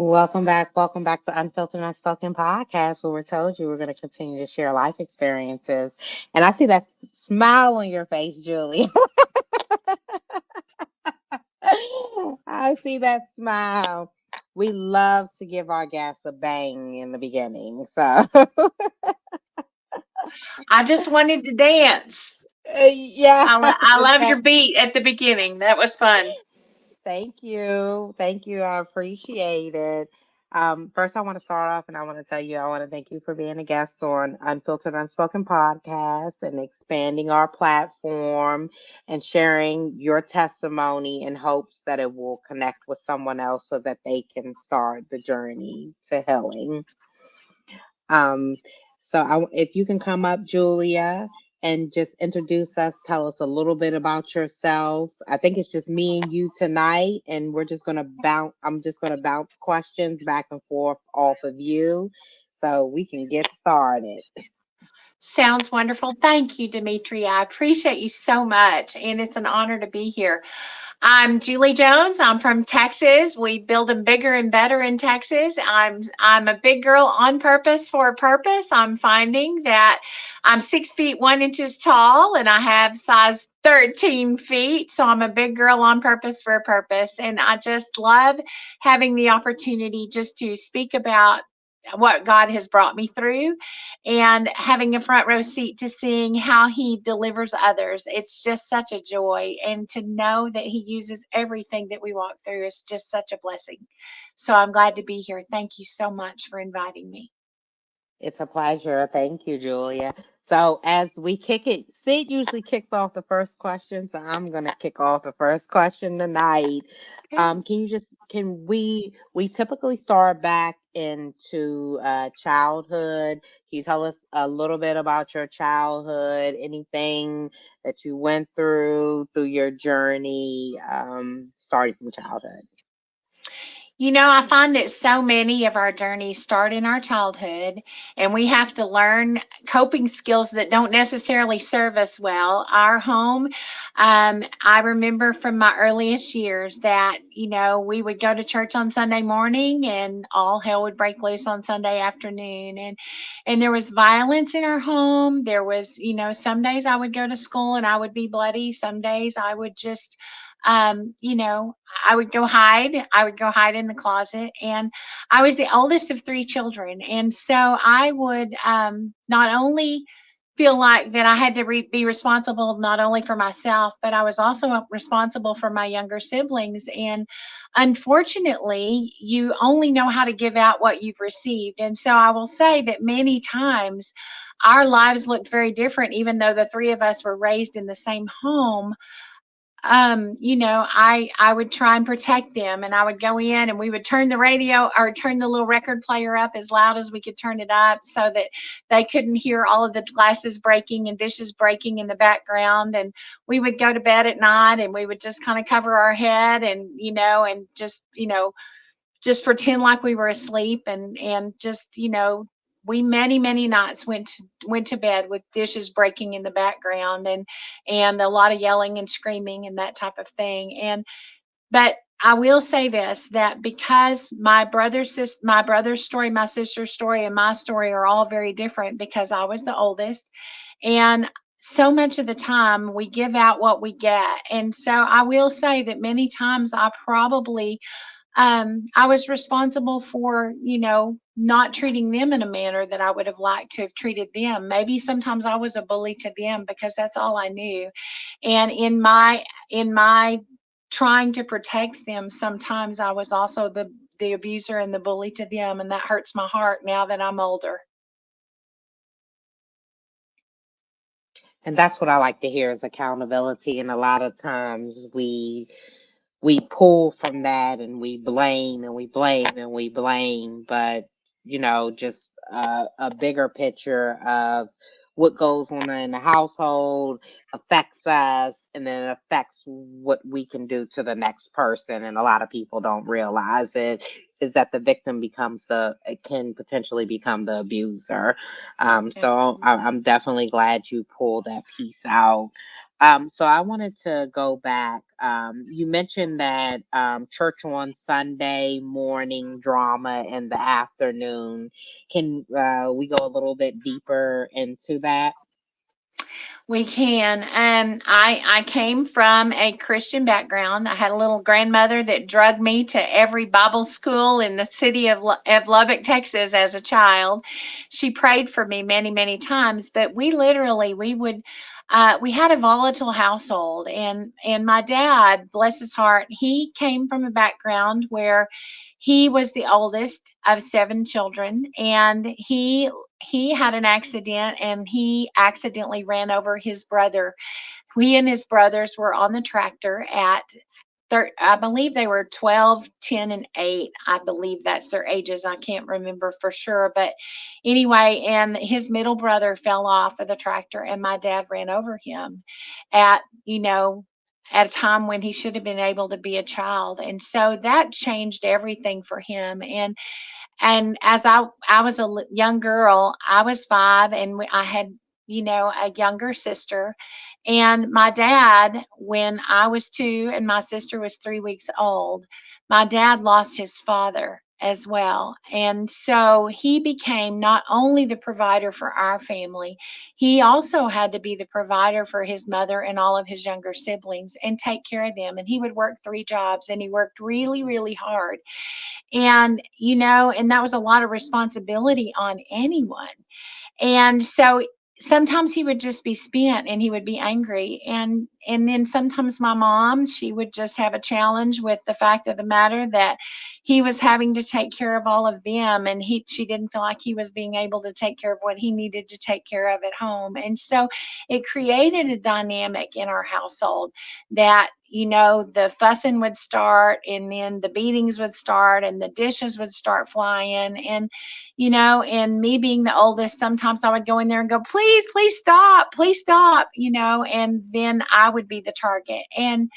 Welcome back to Unfiltered Unspoken Podcast, where we're told you we're going to continue to share life experiences. And I see that smile on your face, Julie. I see that smile. We love to give our guests a bang in the beginning. So, I just wanted to dance. yeah, I loved your that, beat at the beginning. That was fun. thank you. Thank you. I appreciate it. First, I want to start off and I want to tell you, I want to thank you for being a guest on Unfiltered Unspoken Podcast and expanding our platform and sharing your testimony in hopes that it will connect with someone else so that they can start the journey to healing. Um, if you can come up, Julia, and just introduce us, tell us a little bit about yourself. I think it's just me and you tonight, and we're just gonna bounce. I'm just gonna bounce questions back and forth off of you, so we can get started. Sounds wonderful. Thank you, Dimitri. I appreciate you so much, and it's an honor to be here. I'm Julie Jones. I'm from Texas. We build them bigger and better in Texas. I'm a big girl on purpose for a purpose. I'm finding that I'm 6 feet 1 inches tall, and I have size 13 feet. So I'm a big girl on purpose for a purpose, and I just love having the opportunity just to speak about what God has brought me through and having a front row seat to seeing how he delivers others. It's just such a joy. And to know that he uses everything that we walk through is just such a blessing. So I'm glad to be here. Thank you so much for inviting me. It's a pleasure. Thank you, Julia. So as we kick it, Sid usually kicks off the first question, so I'm gonna kick off the first question tonight. Okay. Can we typically start back into childhood? Can you tell us a little bit about your childhood, anything that you went through your journey, starting from childhood? I find that so many of our journeys start in our childhood, and we have to learn coping skills that don't necessarily serve us well. Our home, I remember from my earliest years that, we would go to church on Sunday morning and all hell would break loose on Sunday afternoon. And there was violence in our home. There was, some days I would go to school and I would be bloody. Some days I would just, um, you know, I would go hide. I would go hide in the closet. And I was the oldest of three children. And so I would not only feel like that I had to be responsible not only for myself, but I was also responsible for my younger siblings. And unfortunately, you only know how to give out what you've received. And so I will say that many times our lives looked very different, even though the three of us were raised in the same home. I would try and protect them, and I would go in and we would turn the radio or turn the little record player up as loud as we could turn it up so that they couldn't hear all of the glasses breaking and dishes breaking in the background. And we would go to bed at night and we would just kind of cover our head and just pretend like we were asleep and just we many nights went to bed with dishes breaking in the background and a lot of yelling and screaming and that type of thing. And but I will say this, that because my brother's story, my sister's story, and my story are all very different because I was the oldest, and so much of the time we give out what we get. And so I will say that many times I was responsible for, not treating them in a manner that I would have liked to have treated them. Maybe sometimes I was a bully to them because that's all I knew. And in my trying to protect them, sometimes I was also the abuser and the bully to them, and that hurts my heart now that I'm older. And that's what I like to hear is accountability. And a lot of times we pull from that and we blame and we blame and we blame, but just a bigger picture of what goes on in the household affects us, and then it affects what we can do to the next person. And a lot of people don't realize it is that the victim it can potentially become the abuser. So Absolutely. I'm definitely glad you pulled that piece out. So I wanted to go back. You mentioned that church on Sunday morning, drama in the afternoon. Can we go a little bit deeper into that? We can. I came from a Christian background. I had a little grandmother that drugged me to every Bible school in the city of Lubbock, Texas, as a child. She prayed for me many, many times, but we literally we would. We had a volatile household, and my dad, bless his heart, he came from a background where he was the oldest of seven children, and he had an accident and he accidentally ran over his brother. He and his brothers were on the tractor at I believe they were 12, 10, and 8. I believe that's their ages. I can't remember for sure. But anyway, and his middle brother fell off of the tractor, and my dad ran over him at, at a time when he should have been able to be a child. And so that changed everything for him. And as I was a young girl, I was 5, and I had, a younger sister. And my dad, when I was 2 and my sister was 3 weeks old, my dad lost his father as well. And so he became not only the provider for our family, he also had to be the provider for his mother and all of his younger siblings and take care of them. And he would work 3 jobs, and he worked really, really hard. And that was a lot of responsibility on anyone. And so sometimes he would just be spent and he would be angry. And then sometimes my mom, she would just have a challenge with the fact of the matter that he was having to take care of all of them, and she didn't feel like he was being able to take care of what he needed to take care of at home. And so it created a dynamic in our household that, the fussing would start, and then the beatings would start, and the dishes would start flying. And me being the oldest, sometimes I would go in there and go, please stop, and then I would be the target. And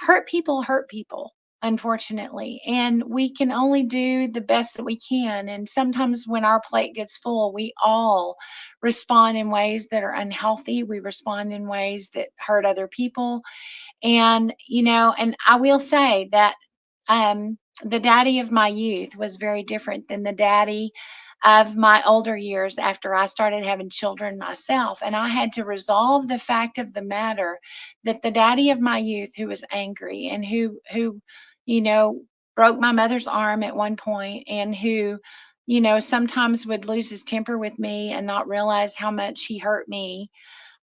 hurt people, unfortunately. And we can only do the best that we can. And sometimes when our plate gets full, we all respond in ways that are unhealthy. We respond in ways that hurt other people. And I will say that the daddy of my youth was very different than the daddy of my older years after I started having children myself. And I had to resolve the fact of the matter that the daddy of my youth, who was angry and who, you know, broke my mother's arm at one point, and who, sometimes would lose his temper with me and not realize how much he hurt me,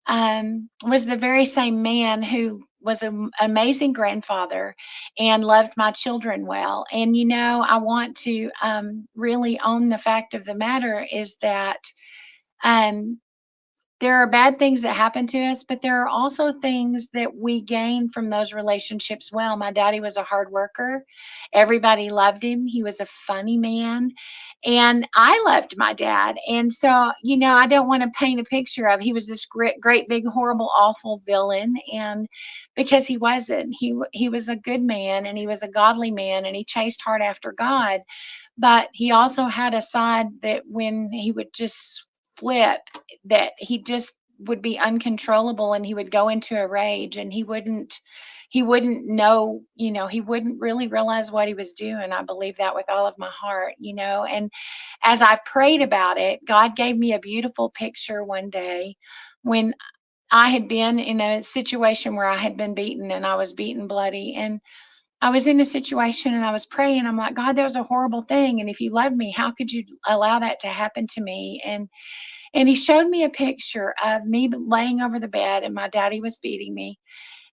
was the very same man who was an amazing grandfather and loved my children well. And, I want to really own the fact of the matter is that um, there are bad things that happen to us, but there are also things that we gain from those relationships. Well, my daddy was a hard worker. Everybody loved him. He was a funny man. And I loved my dad. And so, I don't want to paint a picture of he was this great, great, big, horrible, awful villain. And because he wasn't, he was a good man, and he was a godly man, and he chased hard after God. But he also had a side that when he would just flip, that he just would be uncontrollable, and he would go into a rage, and he wouldn't know, he wouldn't really realize what he was doing. I believe that with all of my heart. And as I prayed about it, God gave me a beautiful picture one day when I had been in a situation where I had been beaten, and I was beaten bloody. And I was in a situation and I was praying. I'm like, God, that was a horrible thing. And if you loved me, how could you allow that to happen to me? And he showed me a picture of me laying over the bed, and my daddy was beating me.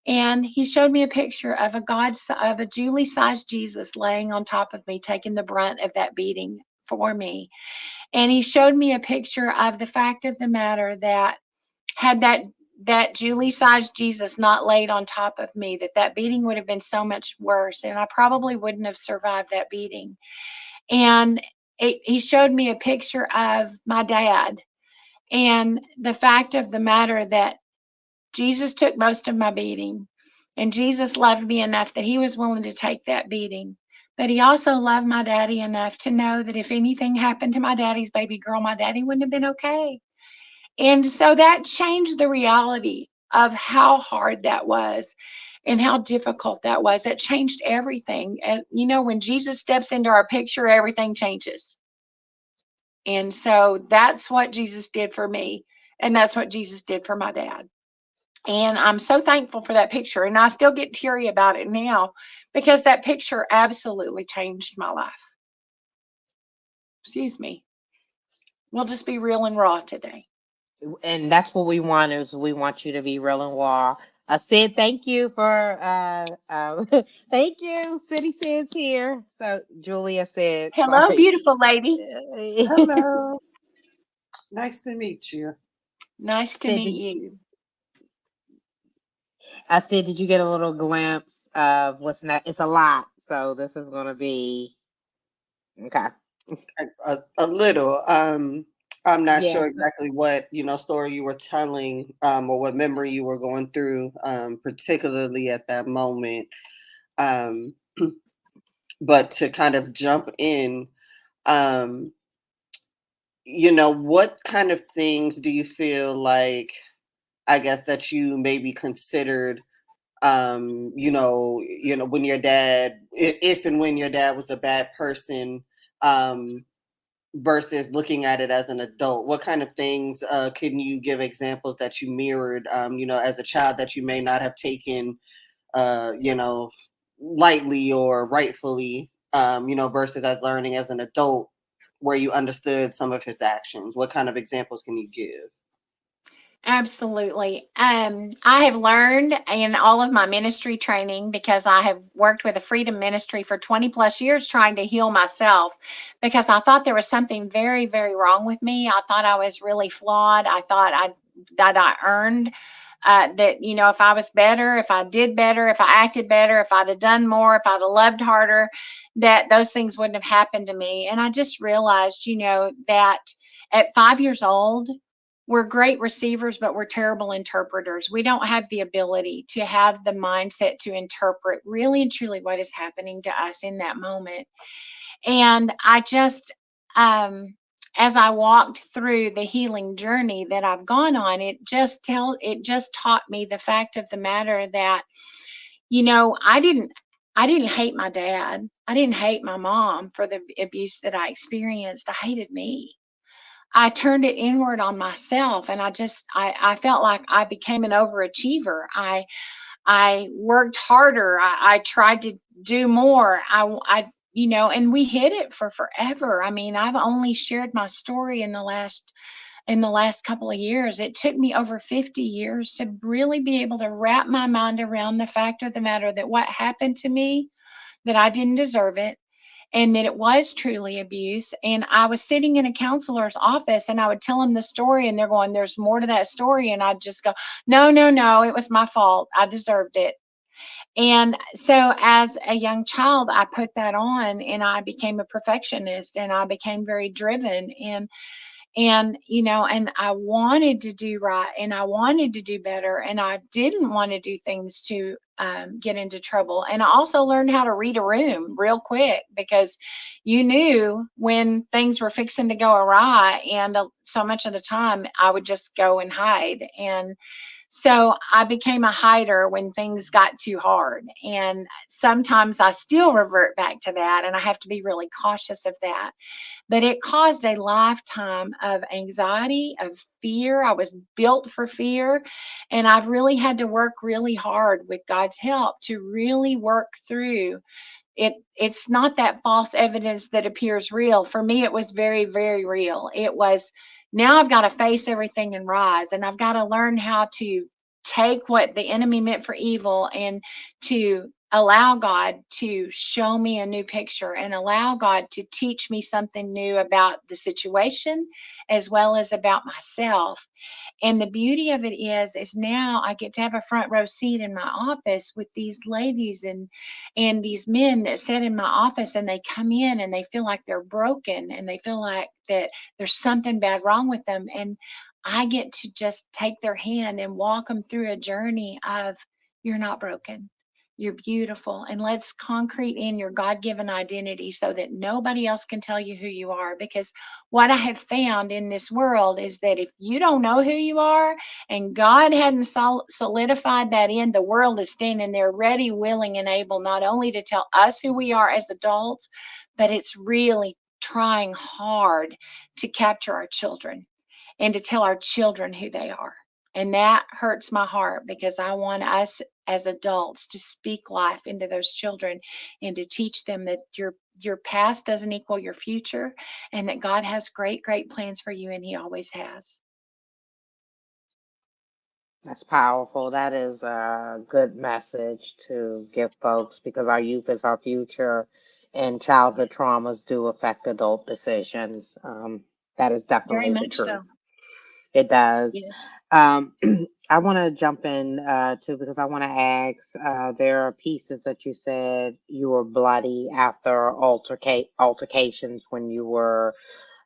And he showed me a picture of a Julie-sized Jesus laying on top of me, taking the brunt of that beating for me. And he showed me a picture of the fact of the matter that had that Julie-sized Jesus not laid on top of me, that beating would have been so much worse, and I probably wouldn't have survived that beating. And he showed me a picture of my dad, and the fact of the matter that Jesus took most of my beating, and Jesus loved me enough that he was willing to take that beating. But he also loved my daddy enough to know that if anything happened to my daddy's baby girl, my daddy wouldn't have been okay. And so that changed the reality of how hard that was and how difficult that was. That changed everything. And when Jesus steps into our picture, everything changes. And so that's what Jesus did for me. And that's what Jesus did for my dad. And I'm so thankful for that picture. And I still get teary about it now because that picture absolutely changed my life. Excuse me. We'll just be real and raw today. And that's what we want, is we want you to be real and raw. Sid, thank you for thank you. City Sid's here. So Julia said, Hello, sorry. beautiful lady. Hello. Nice to meet you. Nice to Sid, meet you. I said, did you get a little glimpse of what's next? It's a lot, so this is going to be okay. A little. I'm not Yeah. sure exactly what story you were telling, or what memory you were going through, particularly at that moment. Um, but to kind of jump in, um, what kind of things do you feel like, I guess, that you maybe considered, when your dad, if and when your dad was a bad person, um, versus looking at it as an adult? What kind of things can you give examples that you mirrored, as a child, that you may not have taken, uh, you know, lightly or rightfully, versus as learning as an adult, where you understood some of his actions? What kind of examples can you give? Absolutely. I have learned in all of my ministry training, because I have worked with a freedom ministry for 20 plus years trying to heal myself, because I thought there was something very, very wrong with me. I thought I was really flawed. I thought that I earned that, if I was better, if I did better, if I acted better, if I'd have done more, if I'd have loved harder, that those things wouldn't have happened to me. And I just realized, that at 5 years old, we're great receivers, but we're terrible interpreters. We don't have the ability to have the mindset to interpret really and truly what is happening to us in that moment. And I just, as I walked through the healing journey that I've gone on, it just taught me the fact of the matter that, I didn't hate my dad. I didn't hate my mom for the abuse that I experienced. I hated me. I turned it inward on myself, and I felt like I became an overachiever. I worked harder. I tried to do more. And we hid it for forever. I mean, I've only shared my story in the last couple of years. It took me over 50 years to really be able to wrap my mind around the fact of the matter that what happened to me, that I didn't deserve it, and that it was truly abuse. And I was sitting in a counselor's office, and I would tell them the story, and they're going, "There's more to that story." And I'd just go, "No, no, no, it was my fault. I deserved it." And so as a young child, I put that on, and I became a perfectionist, and I became very driven, and I wanted to do right, and I wanted to do better, and I didn't want to do things to get into trouble. And I also learned how to read a room real quick, because you knew when things were fixing to go awry, and so much of the time I would just go and hide. And so I became a hider when things got too hard. And sometimes I still revert back to that, and I have to be really cautious of that. But it caused a lifetime of anxiety, of fear. I was built for fear. And I've really had to work really hard with God's help to really work through it. It's not that false evidence that appears real. For me, it was very, very real. It was, now I've got to face everything and rise, and I've got to learn how to take what the enemy meant for evil, and to allow God to show me a new picture, and allow God to teach me something new about the situation as well as about myself. And the beauty of it is now I get to have a front row seat in my office with these ladies and these men that sit in my office, and they come in and they feel like they're broken, and they feel like that there's something bad wrong with them. And I get to just take their hand and walk them through a journey of, you're not broken. You're beautiful. And let's concrete in your God-given identity so that nobody else can tell you who you are. Because what I have found in this world is that if you don't know who you are and God hadn't solidified that in, the world is standing there ready, willing, and able not only to tell us who we are as adults, but it's really trying hard to capture our children and to tell our children who they are. And that hurts my heart because I want us as adults to speak life into those children and to teach them that your past doesn't equal your future and that God has great, great plans for you, and He always has. That's powerful. That is a good message to give folks because our youth is our future and childhood traumas do affect adult decisions. That is Very definitely the much so. truth. It does. Yes. Um, I want to jump in too because I want to ask. There are pieces that you said you were bloody after altercations when you were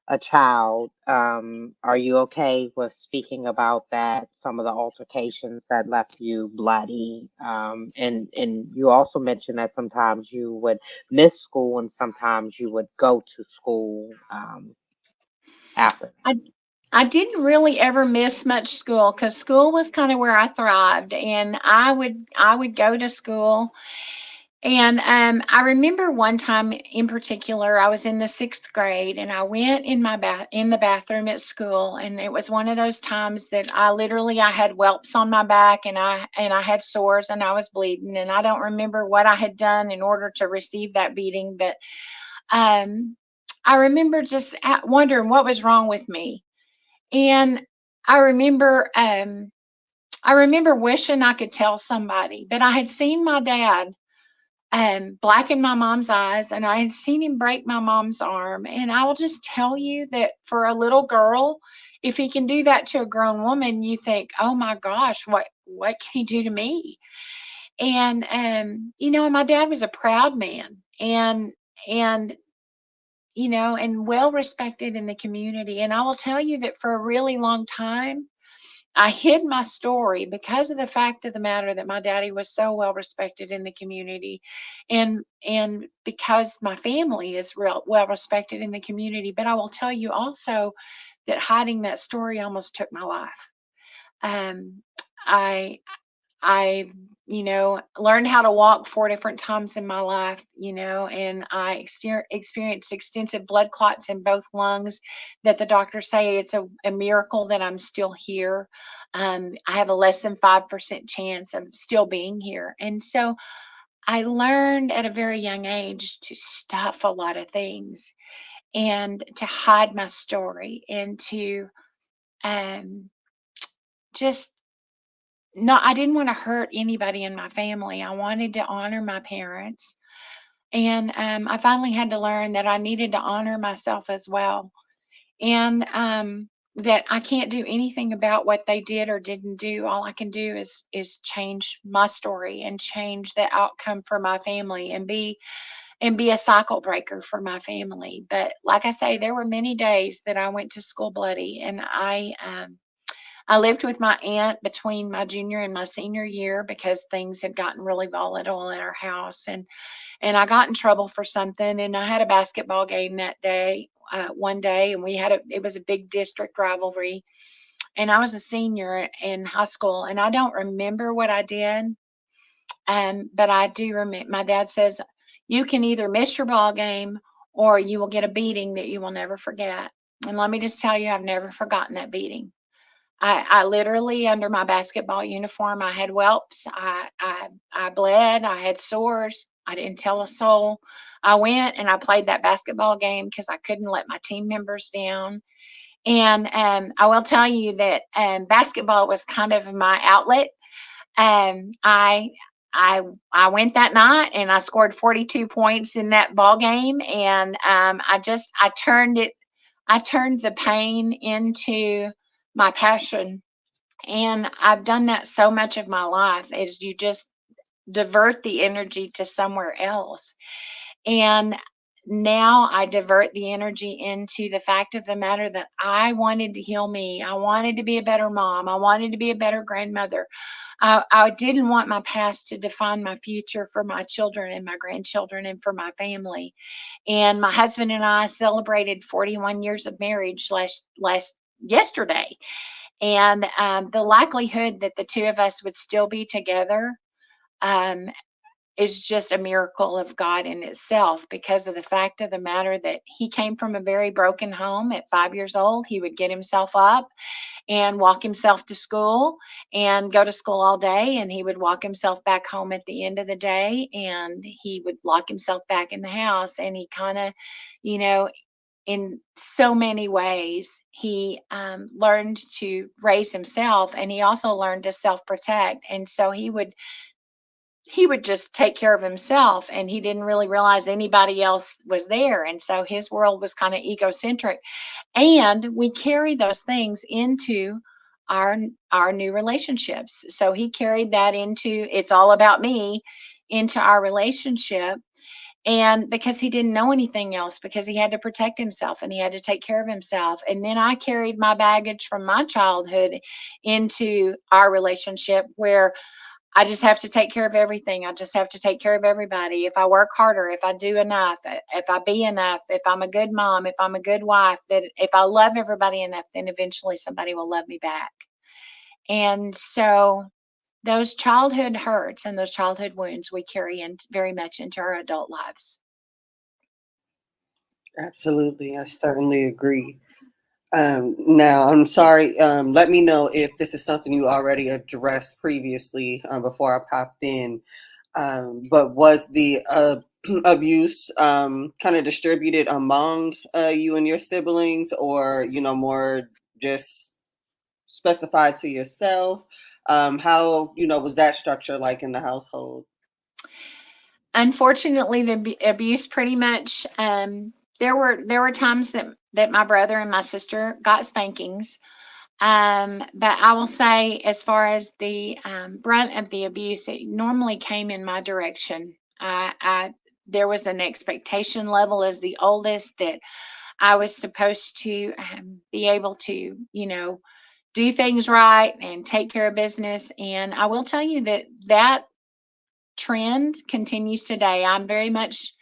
a child. Are you okay with speaking about that? Some of the altercations that left you bloody, and you also mentioned that sometimes you would miss school and sometimes you would go to school after. I I didn't really ever miss much school because school was kind of where I thrived, and I would go to school. And I remember one time in particular, I was in the sixth grade, and I went in the bathroom at school, and it was one of those times that I had whelps on my back, and I had sores, and I was bleeding, and I don't remember what I had done in order to receive that beating, but um, I remember just wondering what was wrong with me, and I remember um, I remember wishing I could tell somebody, but I had seen my dad blacken my mom's eyes, and I had seen him break my mom's arm. And I will just tell you that for a little girl, if he can do that to a grown woman, you think, "Oh my gosh, what can he do to me?" And my dad was a proud man, and and well respected in the community. And I will tell you that for a really long time, I hid my story because of the fact of the matter that my daddy was so well respected in the community, and because my family is real well respected in the community. But I will tell you also that hiding that story almost took my life. Um, I I've, learned how to walk 4 different times in my life, and I experienced extensive blood clots in both lungs that the doctors say it's a miracle that I'm still here. I have a less than 5% chance of still being here. And so I learned at a very young age to stuff a lot of things and to hide my story and to um, just no, I didn't want to hurt anybody in my family. I wanted to honor my parents. And I finally had to learn that I needed to honor myself as well. And that I can't do anything about what they did or didn't do. All I can do is change my story and change the outcome for my family and be a cycle breaker for my family. But like I say, there were many days that I went to school bloody, and I lived with my aunt between my junior and my senior year because things had gotten really volatile in our house, and I got in trouble for something, and I had a basketball game that day, one day, and it was a big district rivalry, and I was a senior in high school, and I don't remember what I did, but I do remember my dad says you can either miss your ball game or you will get a beating that you will never forget. And let me just tell you, I've never forgotten that beating. I literally, under my basketball uniform, I had whelps. I bled. I had sores. I didn't tell a soul. I went and I played that basketball game because I couldn't let my team members down. And I will tell you that basketball was kind of my outlet. Um, I I I went that night and I scored 42 points in that ball game, and I turned the pain into my passion. And I've done that so much of my life is you just divert the energy to somewhere else. And now I divert the energy into the fact of the matter that I wanted to heal me. I wanted to be a better mom. I wanted to be a better grandmother. I didn't want my past to define my future for my children and my grandchildren and for my family. And my husband and I celebrated 41 years of marriage last yesterday. And the likelihood that the two of us would still be together um, is just a miracle of God in itself, because of the fact of the matter that he came from a very broken home. At 5 years old, he would get himself up and walk himself to school and go to school all day. And he would walk himself back home at the end of the day, and he would lock himself back in the house. And he kind of, you know, in so many ways, he learned to raise himself, and he also learned to self protect. And so he would just take care of himself, and he didn't really realize anybody else was there. And so his world was kind of egocentric. And we carry those things into our our new relationships. So he carried that into it's all about me into our relationship. And because he didn't know anything else, because he had to protect himself and he had to take care of himself. And then I carried my baggage from my childhood into our relationship, where I just have to take care of everything. I just have to take care of everybody. If I work harder, if I do enough, if I be enough, if I'm a good mom, if I'm a good wife, that if I love everybody enough, then eventually somebody will love me back. And so those childhood hurts and those childhood wounds we carry in very much into our adult lives. Absolutely, I certainly agree. Now, I'm sorry. Let me know if this is something you already addressed previously before I popped in. But was the abuse kind of distributed among you and your siblings, or more just specified to yourself? How was that structure like in the household? Unfortunately, the abuse pretty much there were times that my brother and my sister got spankings. But I will say, as far as the brunt of the abuse, it normally came in my direction. There was an expectation level as the oldest that I was supposed to be able to, do things right and take care of business. And I will tell you that trend continues today. I'm very much,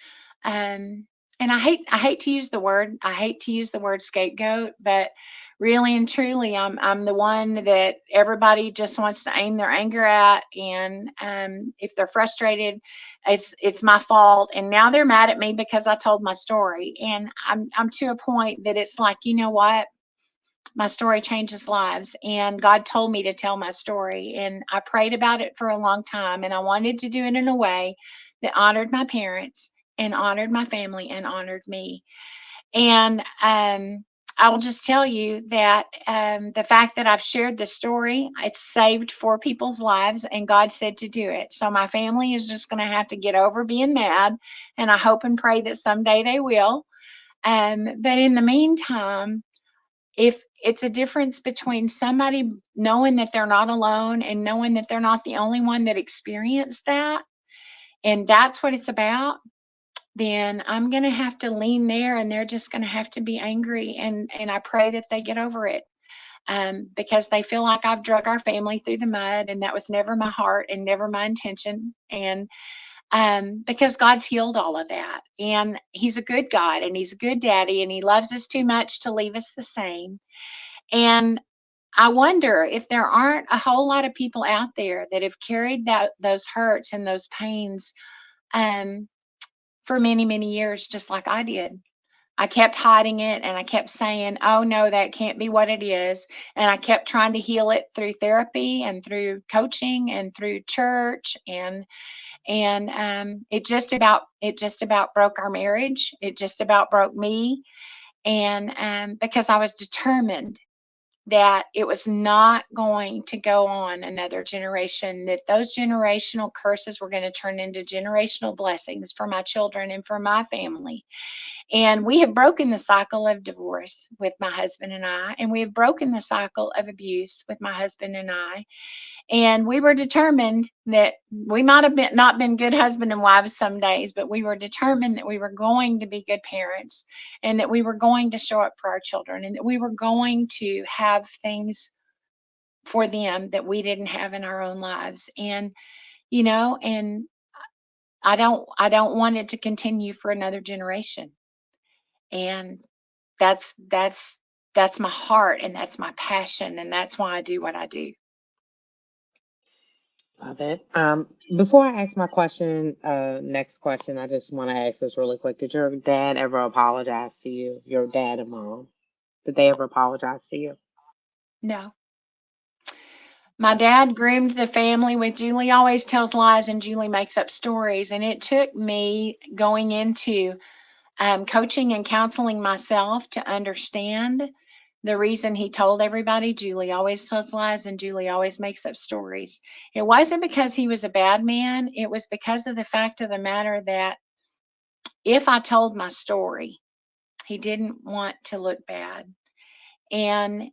and I hate to use the word scapegoat, but really and truly, I'm the one that everybody just wants to aim their anger at. And if they're frustrated, it's my fault. And now they're mad at me because I told my story. And I'm to a point that it's like, you know what? My story changes lives, and God told me to tell my story, and I prayed about it for a long time, and I wanted to do it in a way that honored my parents and honored my family and honored me. And I will just tell you that the fact that I've shared this story, it's saved 4 people's lives, and God said to do it. So my family is just going to have to get over being mad, and I hope and pray that someday they will. But in the meantime, if it's a difference between somebody knowing that they're not alone and knowing that they're not the only one that experienced that, and that's what it's about, then I'm going to have to lean there, and they're just going to have to be angry. And I pray that they get over it, because they feel like I've drug our family through the mud, and that was never my heart and never my intention. And because God's healed all of that, and He's a good God, and He's a good daddy, and He loves us too much to leave us the same. And I wonder if there aren't a whole lot of people out there that have carried those hurts and those pains um, for many, many years, just like I did. I kept hiding it, and I kept saying, oh no, that can't be what it is. And I kept trying to heal it through therapy and through coaching and through church. And it just about broke our marriage. It just about broke me. And because I was determined that it was not going to go on another generation, that those generational curses were going to turn into generational blessings for my children and for my family. And we have broken the cycle of divorce with my husband and I, and we have broken the cycle of abuse with my husband and I. And we were determined that we might have not been good husband and wives some days, but we were determined that we were going to be good parents, and that we were going to show up for our children, and that we were going to have things for them that we didn't have in our own lives. And, you know, and I don't want it to continue for another generation. And that's my heart, and that's my passion, and that's why I do what I do. Love it. Before I ask my question, next question, I just want to ask this really quick. Did your dad ever apologize to you? Your dad and mom, did they ever apologize to you? No. My dad groomed the family with Julie always tells lies and Julie makes up stories. And it took me going into coaching and counseling myself to understand the reason he told everybody Julie always tells lies and Julie always makes up stories. It wasn't because he was a bad man, it was because of the fact of the matter that if I told my story, he didn't want to look bad. And,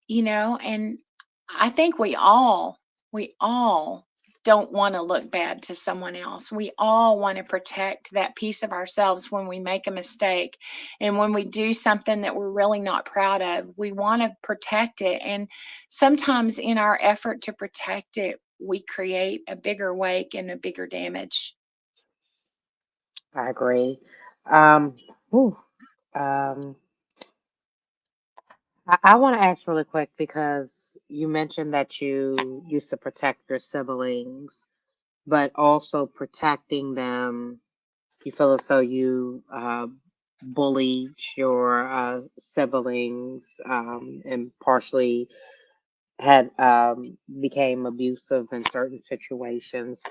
and I think we all don't want to look bad to someone else. We all want to protect that piece of ourselves when we make a mistake and when we do something that we're really not proud of. We want to protect it. And sometimes in our effort to protect it, we create a bigger wake and a bigger damage. I agree. Um, whew, um, I want to ask really quick because you mentioned that you used to protect your siblings, but also protecting them. You feel as though you bullied your siblings and partially had became abusive in certain situations.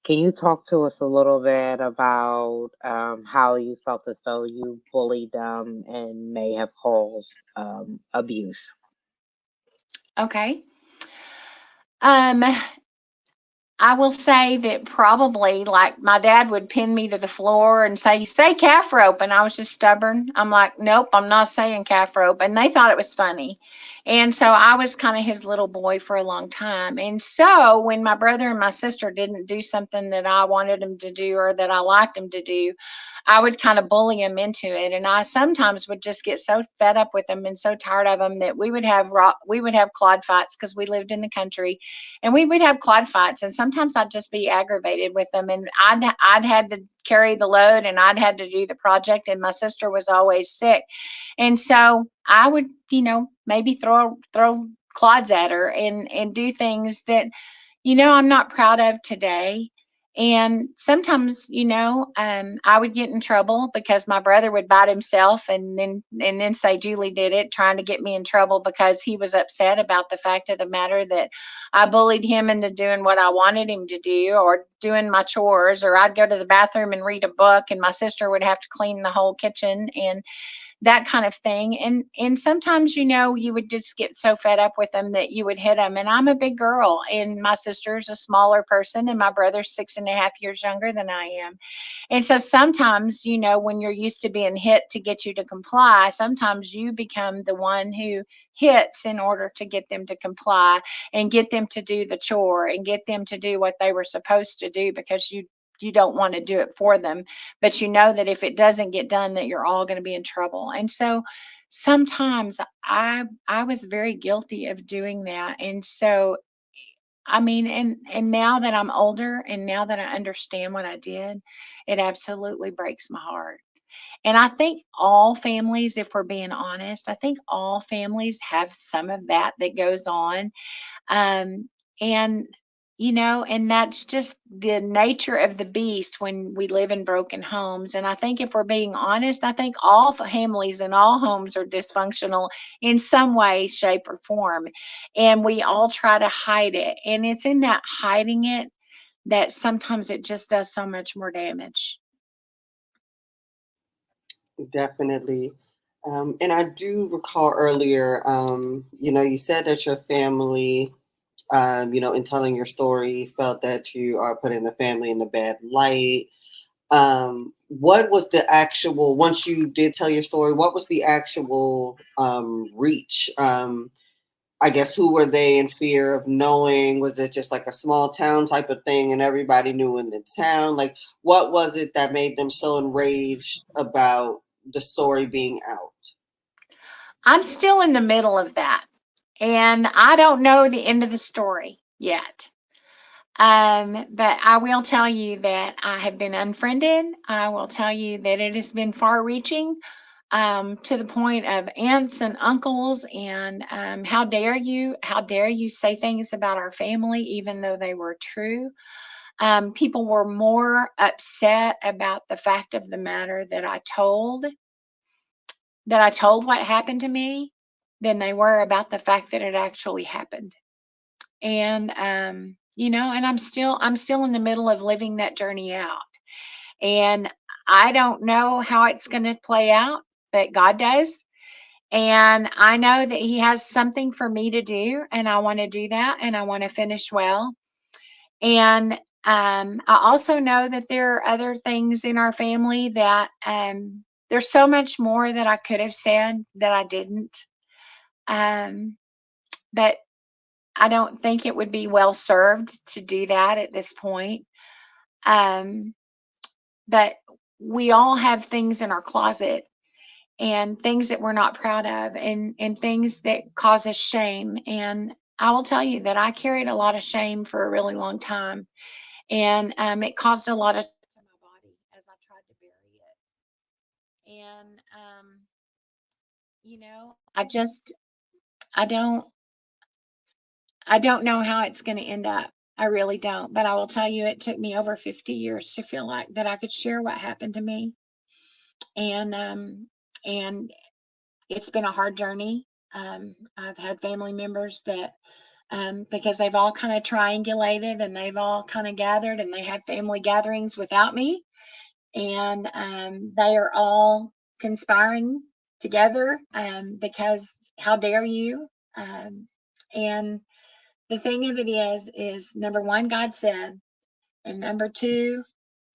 Can you talk to us a little bit about how you felt as though you bullied them and may have caused abuse? Okay. Um, I will say that probably like my dad would pin me to the floor and say calf rope. And I was just stubborn. I'm like, nope, I'm not saying calf rope. And they thought it was funny. And so I was kind of his little boy for a long time. And so when my brother and my sister didn't do something that I wanted them to do or that I liked them to do, I would kind of bully them into it. And I sometimes would just get so fed up with them and so tired of them that we would have clod fights because we lived in the country, and we would have clod fights. And sometimes I'd just be aggravated with them, and I'd had to carry the load, and I'd had to do the project, and my sister was always sick, and so I would, maybe throw clods at her and do things that I'm not proud of today. And sometimes, I would get in trouble because my brother would bite himself and then say Julie did it, trying to get me in trouble because he was upset about the fact of the matter that I bullied him into doing what I wanted him to do or doing my chores, or I'd go to the bathroom and read a book and my sister would have to clean the whole kitchen and that kind of thing. And sometimes, you would just get so fed up with them that you would hit them. And I'm a big girl, and my sister's a smaller person, and my brother's 6.5 years younger than I am. And so sometimes, when you're used to being hit to get you to comply, sometimes you become the one who hits in order to get them to comply and get them to do the chore and get them to do what they were supposed to do because you don't want to do it for them, but you know that if it doesn't get done that you're all going to be in trouble. And so sometimes I was very guilty of doing that. And so I mean, and now that I'm older and now that I understand what I did, it absolutely breaks my heart. And I think all families, if we're being honest, I think all families have some of that that goes on. um, and and that's just the nature of the beast when we live in broken homes. And I think if we're being honest, I think all families and all homes are dysfunctional in some way, shape, or form. And we all try to hide it. And it's in that hiding it that sometimes it just does so much more damage. Definitely. And I do recall earlier, you said that your family, in telling your story, felt that you are putting the family in a bad light. What was the actual, once you did tell your story, what was the actual reach? I guess who were they in fear of knowing? Was it just like a small town type of thing and everybody knew in the town? Like, what was it that made them so enraged about the story being out? I'm still in the middle of that. And I don't know the end of the story yet. But I will tell you that I have been unfriended. I will tell you that it has been far reaching, to the point of aunts and uncles and, how dare you say things about our family, even though they were true. People were more upset about the fact of the matter that I told what happened to me than they were about the fact that it actually happened. And and I'm still in the middle of living that journey out. And I don't know how it's going to play out, but God does. And I know that He has something for me to do, and I want to do that, and I want to finish well. And I also know that there are other things in our family that, there's so much more that I could have said that I didn't. Um, but I don't think it would be well served to do that at this point. Um, but we all have things in our closet and things that we're not proud of, and things that cause us shame. And I will tell you that I carried a lot of shame for a really long time. And it caused a lot of to my body as I tried to bury it. And I don't I don't know how it's going to end up. I really don't. But I will tell you, it took me over 50 years to feel like that I could share what happened to me. And it's been a hard journey. I've had family members that, because they've all kind of triangulated and they've all kind of gathered, and they had family gatherings without me. And they are all conspiring together, because how dare you? And the thing of it is number one, God said, and number two,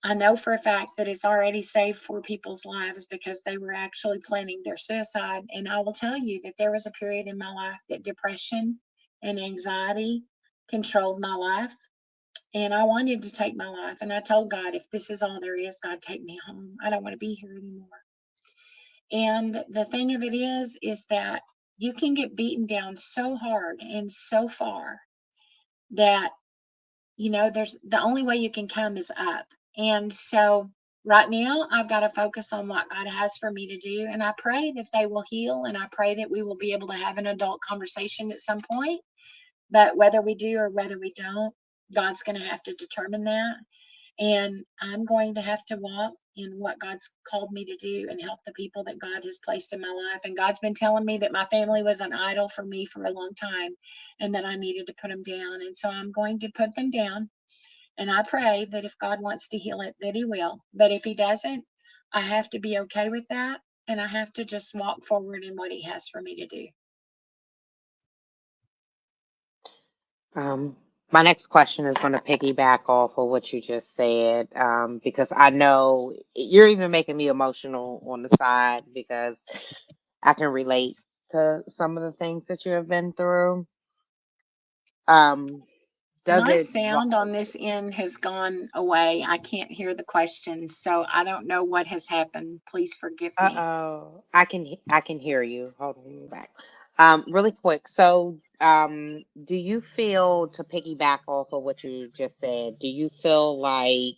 I know for a fact that it's already saved 4 people's lives because they were actually planning their suicide. And I will tell you that there was a period in my life that depression and anxiety controlled my life. And I wanted to take my life. And I told God, if this is all there is, God, take me home. I don't want to be here anymore. And the thing of it is that you can get beaten down so hard and so far that, there's the only way you can come is up. And so right now I've got to focus on what God has for me to do. And I pray that they will heal, and I pray that we will be able to have an adult conversation at some point. But whether we do or whether we don't, God's going to have to determine that. And I'm going to have to walk in what God's called me to do and help the people that God has placed in my life. And God's been telling me that my family was an idol for me for a long time, and that I needed to put them down. And so I'm going to put them down. And I pray that if God wants to heal it, that He will. But if He doesn't, I have to be okay with that. And I have to just walk forward in what He has for me to do. My next question is going to piggyback off of what you just said, because I know you're even making me emotional on the side, because I can relate to some of the things that you have been through. Um, does My it? sound on this end has gone away. I can't hear the questions, so I don't know what has happened. Please forgive me. Uh-oh, I can hear you. Hold on, you back. Really quick. So, do you feel, to piggyback off of what you just said, do you feel like,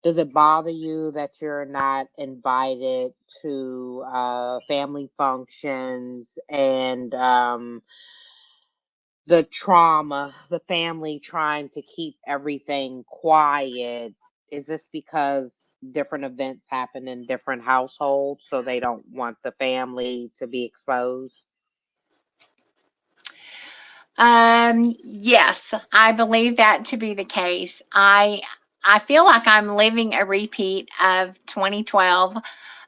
does it bother you that you're not invited to family functions, and the trauma, the family trying to keep everything quiet? Is this because different events happen in different households, so they don't want the family to be exposed? Yes, I believe that to be the case. I feel like I'm living a repeat of 2012.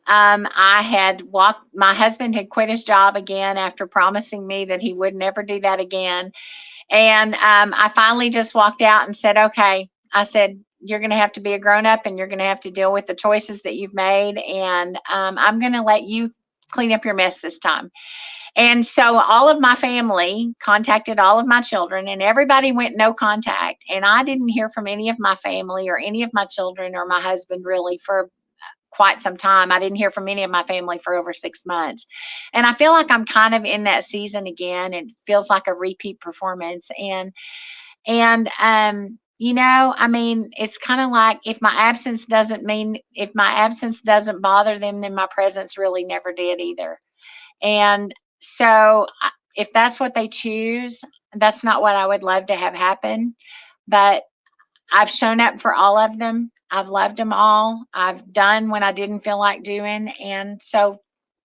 I had walked, my husband had quit his job again after promising me that he would never do that again. And I finally just walked out and said, okay, I said, you're going to have to be a grown up, and you're going to have to deal with the choices that you've made. And I'm going to let you clean up your mess this time. And so all of my family contacted all of my children, and everybody went no contact. And I didn't hear from any of my family or any of my children or my husband really for quite some time. I didn't hear from any of my family for over 6 months. And I feel like I'm kind of in that season again. It feels like a repeat performance. And you know, I mean, it's kind of like if my absence doesn't bother them, then my presence really never did either. And so if that's what they choose, that's not what I would love to have happen. But I've shown up for all of them. I've loved them all. I've done when I didn't feel like doing. And so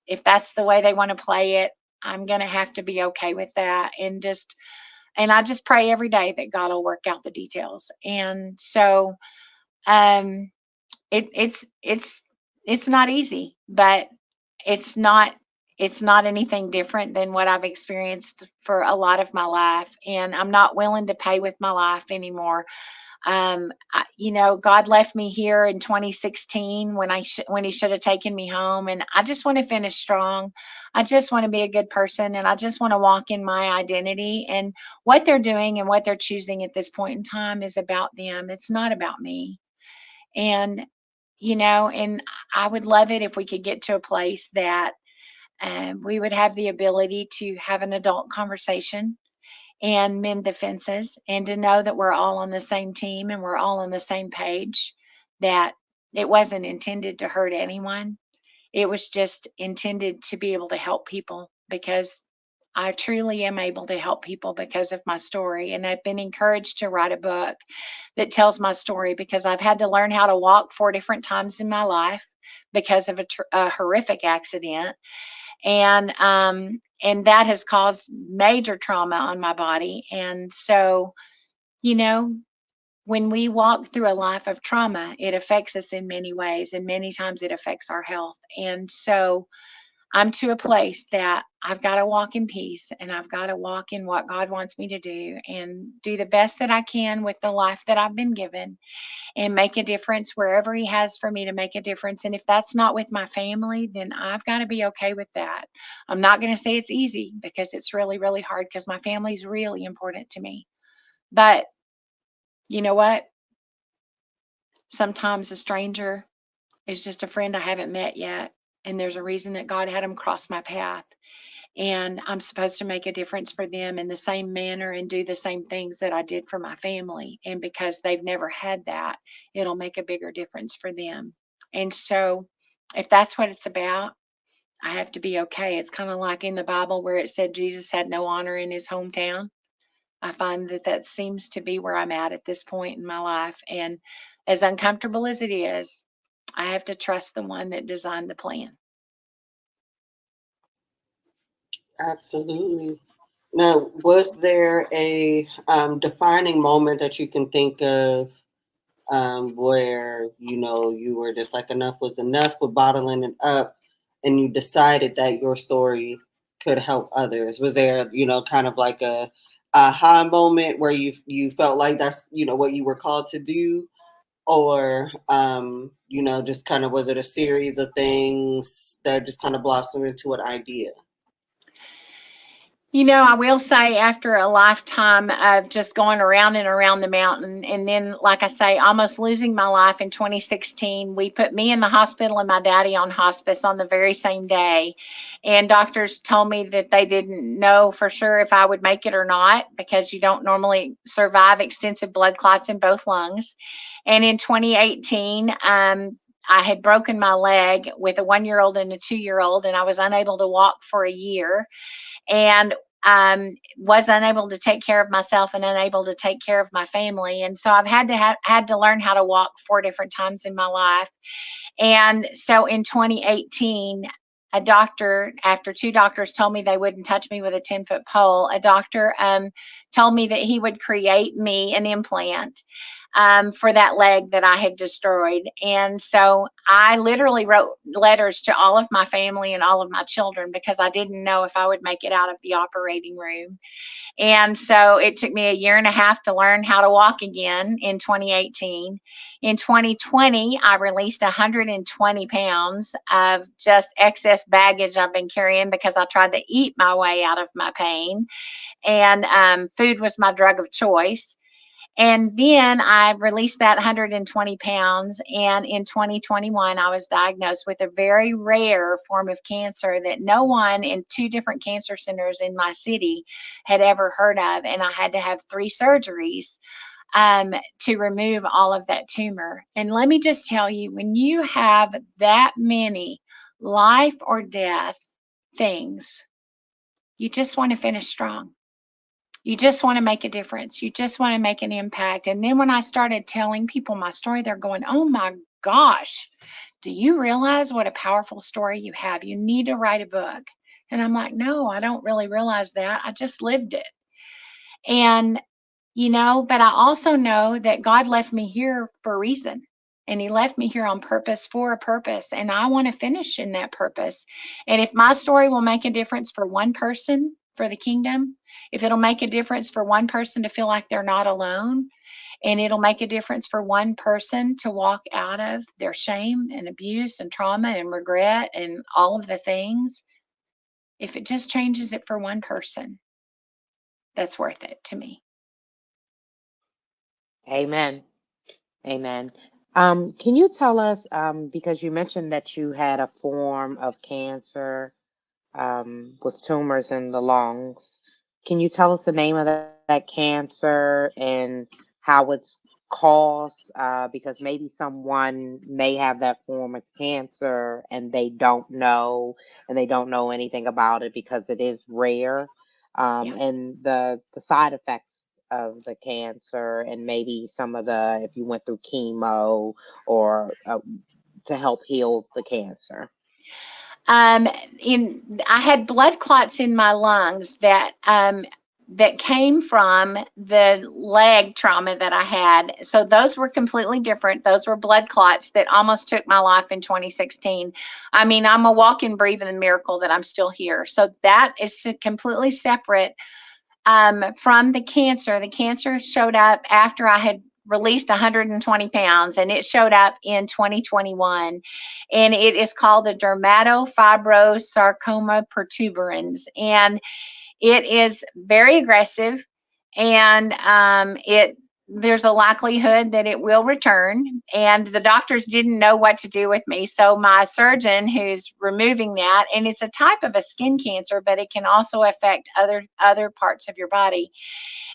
if that's the way they want to play it, I'm going to have to be okay with that. And I just pray every day that God will work out the details. And so, um, it's not easy, but it's not it's not anything different than what I've experienced for a lot of my life, and I'm not willing to pay with my life anymore. You know, God left me here in 2016 when He should have taken me home, and I just want to finish strong. I just want to be a good person, and I just want to walk in my identity. And what they're doing and what they're choosing at this point in time is about them. It's not about me. And and I would love it if we could get to a place that we would have the ability to have an adult conversation and mend the fences, and to know that we're all on the same team and we're all on the same page, that it wasn't intended to hurt anyone. It was just intended to be able to help people, because I truly am able to help people because of my story. And I've been encouraged to write a book that tells my story, because I've had to learn how to walk 4 different times in my life because of a horrific accident. And that has caused major trauma on my body. And so, you know, when we walk through a life of trauma, it affects us in many ways, and many times it affects our health. And so I'm to a place that I've got to walk in peace, and I've got to walk in what God wants me to do, and do the best that I can with the life that I've been given, and make a difference wherever He has for me to make a difference. And if that's not with my family, then I've got to be okay with that. I'm not going to say it's easy, because it's really, really hard, because my family is really important to me. But you know what? Sometimes a stranger is just a friend I haven't met yet. And there's a reason that God had them cross my path. And I'm supposed to make a difference for them in the same manner and do the same things that I did for my family. And because they've never had that, it'll make a bigger difference for them. And so, if that's what it's about, I have to be okay. It's kind of like in the Bible where it said Jesus had no honor in His hometown. I find that that seems to be where I'm at this point in my life. And as uncomfortable as it is, I have to trust the one that designed the plan. Absolutely. Now, was there a defining moment that you can think of where you were just like enough was enough with bottling it up, and you decided that your story could help others? Was there kind of like a aha moment where you felt like that's what you were called to do, or just kind of, was it a series of things that just kind of blossomed into an idea? I will say, after a lifetime of just going around and around the mountain, and then, like I say, almost losing my life in 2016, we put me in the hospital and my daddy on hospice on the very same day. And doctors told me that they didn't know for sure if I would make it or not, because you don't normally survive extensive blood clots in both lungs. And in 2018, I had broken my leg with a 1-year-old and a 2-year-old, and I was unable to walk for a year. And was unable to take care of myself and unable to take care of my family. And so I've had to learn how to walk 4 different times in my life. And so in 2018, a doctor, after 2 doctors told me they wouldn't touch me with a 10-foot pole, a doctor told me that he would create me an implant for that leg that I had destroyed. And so I literally wrote letters to all of my family and all of my children, because I didn't know if I would make it out of the operating room. And so it took me a year and a half to learn how to walk again in 2018. In 2020, I released 120 pounds of just excess baggage I've been carrying, because I tried to eat my way out of my pain. And food was my drug of choice. And then I released that 120 pounds. And in 2021, I was diagnosed with a very rare form of cancer that no one in 2 different cancer centers in my city had ever heard of. And I had to have 3 surgeries to remove all of that tumor. And let me just tell you, when you have that many life or death things, you just want to finish strong. You just want to make a difference. You just want to make an impact. And then when I started telling people my story, they're going, oh my gosh, do you realize what a powerful story you have? You need to write a book. And I'm like, no, I don't really realize that. I just lived it. And, but I also know that God left me here for a reason. And he left me here on purpose for a purpose. And I want to finish in that purpose. And if my story will make a difference for one person, for the kingdom, if it'll make a difference for one person to feel like they're not alone, and it'll make a difference for one person to walk out of their shame and abuse and trauma and regret and all of the things, if it just changes it for one person, that's worth it to me. Amen. Amen. Can you tell us, because you mentioned that you had a form of cancer with tumors in the lungs, can you tell us the name of that cancer and how it's caused? Because maybe someone may have that form of cancer and they don't know, anything about it because it is rare, Yeah. and the side effects of the cancer, and maybe some of the, if you went through chemo or to help heal the cancer. I had blood clots in my lungs that came from the leg trauma that I had. So those were completely different. Those were blood clots that almost took my life in 2016. I mean, I'm a walking, breathing miracle that I'm still here. So that is completely separate from the cancer. The cancer showed up after I had released 120 pounds, and it showed up in 2021, and it is called a dermatofibrosarcoma protuberans, and it is very aggressive, and there's a likelihood that it will return, and the doctors didn't know what to do with me. So my surgeon, who's removing that, and it's a type of a skin cancer, but it can also affect other parts of your body.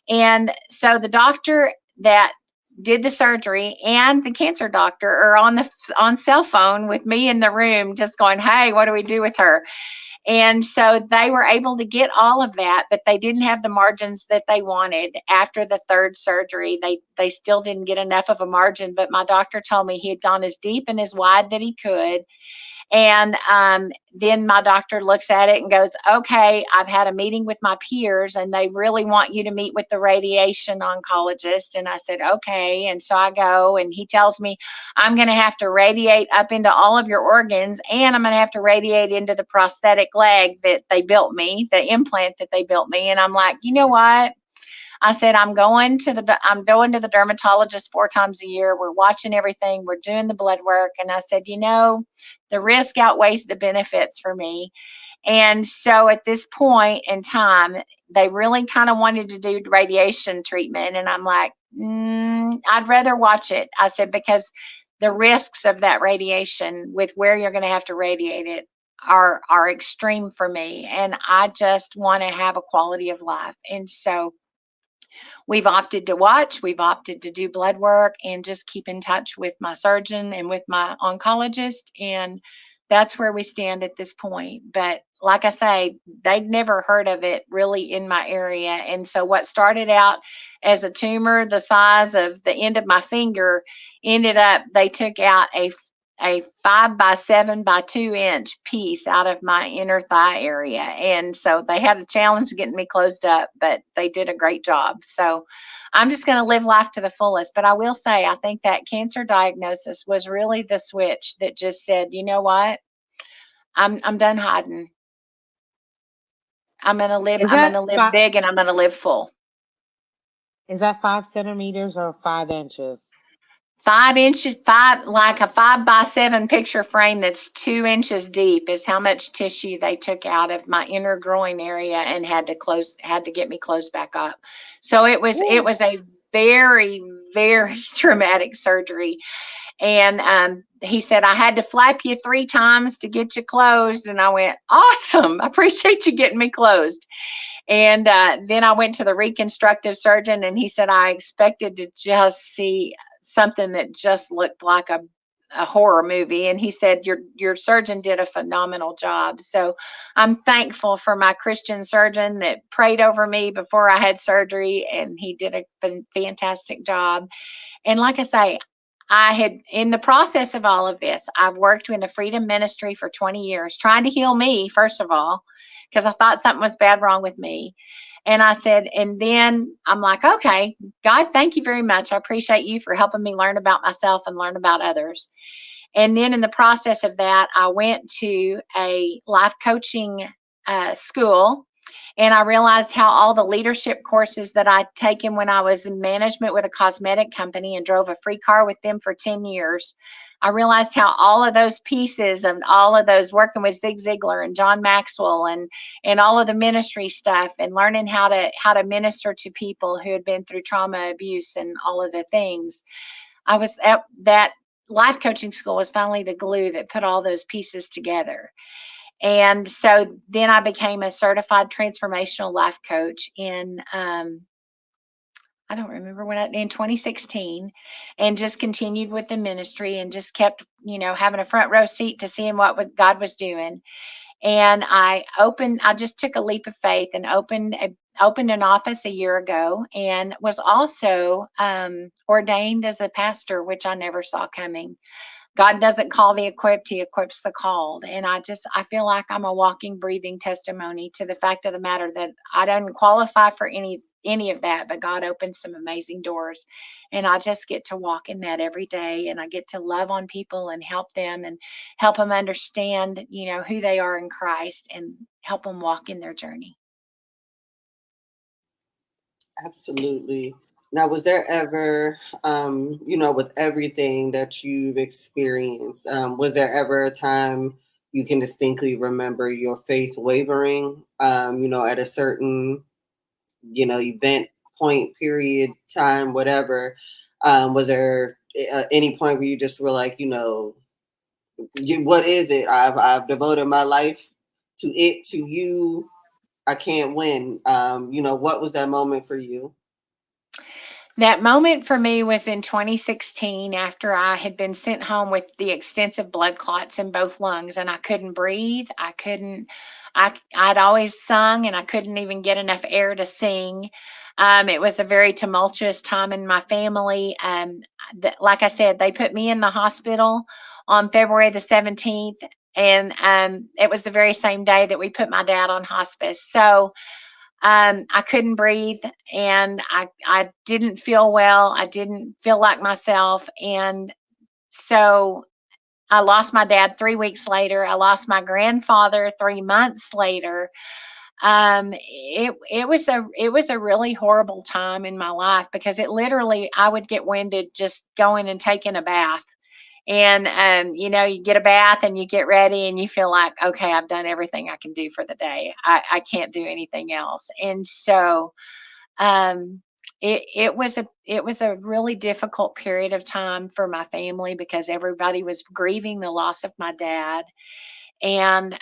And so the doctor that did the surgery and the cancer doctor are on cell phone with me in the room, just going, hey, what do we do with her? And so they were able to get all of that, but they didn't have the margins that they wanted after the 3rd surgery. They still didn't get enough of a margin, but my doctor told me he had gone as deep and as wide that he could. And then my doctor looks at it and goes, okay, I've had a meeting with my peers and they really want you to meet with the radiation oncologist. And I said, okay. And so I go, and he tells me I'm going to have to radiate up into all of your organs, and I'm going to have to radiate into the prosthetic leg that they built me, the implant that they built me. And I'm like, you know what? I said, I'm going to the dermatologist 4 times a year. We're watching everything. We're doing the blood work. And I said, the risk outweighs the benefits for me. And so at this point in time, they really kind of wanted to do radiation treatment. And I'm like, I'd rather watch it. I said, because the risks of that radiation with where you're going to have to radiate it are extreme for me. And I just want to have a quality of life. And so we've opted to watch, we've opted to do blood work and just keep in touch with my surgeon and with my oncologist. And that's where we stand at this point. But like I say, they'd never heard of it really in my area. And so what started out as a tumor the size of the end of my finger ended up, they took out a 5 by 7 by 2 inch piece out of my inner thigh area. And so they had a challenge getting me closed up, but they did a great job. So I'm just going to live life to the fullest. But I will say, I think that cancer diagnosis was really the switch that just said, you know what? I'm done hiding. I'm going to live big, and I'm going to live full. Is that 5 centimeters or 5 inches? 5 inches, like a 5 by 7 picture frame that's 2 inches deep is how much tissue they took out of my inner groin area and had to get me closed back up. So it was a very, very traumatic surgery. And he said, I had to flap you 3 times to get you closed. And I went, awesome. I appreciate you getting me closed. And then I went to the reconstructive surgeon, and he said, I expected to just see something that just looked like a horror movie. And he said, your surgeon did a phenomenal job. So I'm thankful for my Christian surgeon that prayed over me before I had surgery, and he did a fantastic job. And like I say, I had, in the process of all of this, I've worked in the freedom ministry for 20 years, trying to heal me, first of all, because I thought something was bad wrong with me. And I said, and then I'm like, okay, God, thank you very much. I appreciate you for helping me learn about myself and learn about others. And then in the process of that, I went to a life coaching school, and I realized how all the leadership courses that I'd taken when I was in management with a cosmetic company and drove a free car with them for 10 years, I realized how all of those pieces and all of those, working with Zig Ziglar and John Maxwell and all of the ministry stuff, and learning how to minister to people who had been through trauma, abuse, and all of the things. I was at that life coaching school was finally the glue that put all those pieces together. And so then I became a certified transformational life coach in I don't remember when, in 2016, and just continued with the ministry and just kept, having a front row seat to seeing what God was doing. And I just took a leap of faith and opened an office a year ago, and was also ordained as a pastor, which I never saw coming. God doesn't call the equipped, he equips the called. And I feel like I'm a walking, breathing testimony to the fact of the matter that I didn't qualify for any of that, but God opened some amazing doors. And I just get to walk in that every day, and I get to love on people and help them understand, who they are in Christ, and help them walk in their journey. Absolutely. Now, was there ever, with everything that you've experienced, was there ever a time you can distinctly remember your faith wavering, at a certain, event, point, period, time, whatever? Was there any point where you just were like, what is it? I've devoted my life to it, to you. I can't win. What was that moment for you? That moment for me was in 2016, after I had been sent home with the extensive blood clots in both lungs, and I couldn't breathe. I'd always sung, and I couldn't even get enough air to sing. It was a very tumultuous time in my family. Like I said, they put me in the hospital on February the 17th, and it was the very same day that we put my dad on hospice. So I couldn't breathe, and I didn't feel well. I didn't feel like myself. And so I lost my dad 3 weeks later. I lost my grandfather 3 months later. It was a really horrible time in my life, because it literally, I would get winded just going and taking a bath. And you get a bath and you get ready and you feel like, okay, I've done everything I can do for the day. I can't do anything else. And so um it was a really difficult period of time for my family, because everybody was grieving the loss of my dad. And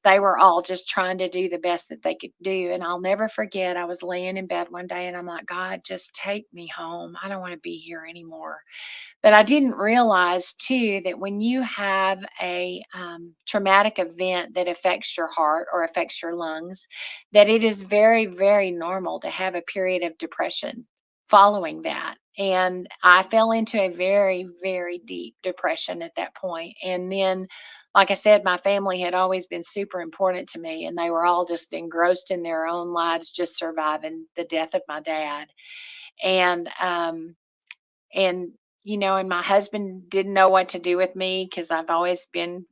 they were all just trying to do the best that they could do. And I'll never forget, I was laying in bed one day, and I'm like, God, just take me home. I don't want to be here anymore. But I didn't realize, too, that when you have a traumatic event that affects your heart or affects your lungs, that it is very, very normal to have a period of depression following that. And I fell into a very, very deep depression at that point. And then, like I said, my family had always been super important to me, and they were all just engrossed in their own lives, just surviving the death of my dad. And and and my husband didn't know what to do with me, because I've always been,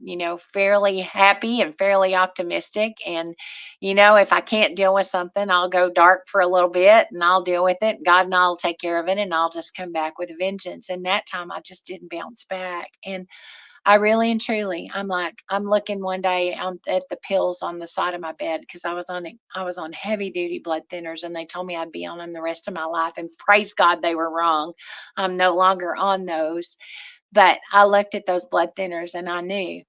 fairly happy and fairly optimistic. And if I can't deal with something, I'll go dark for a little bit, and I'll deal with it. God and I'll take care of it, and I'll just come back with a vengeance. And that time I just didn't bounce back. And I really and truly, I'm like, I'm looking one day at the pills on the side of my bed because I was on heavy duty blood thinners, and they told me I'd be on them the rest of my life. And praise God, they were wrong. I'm no longer on those. But I looked at those blood thinners, and I knew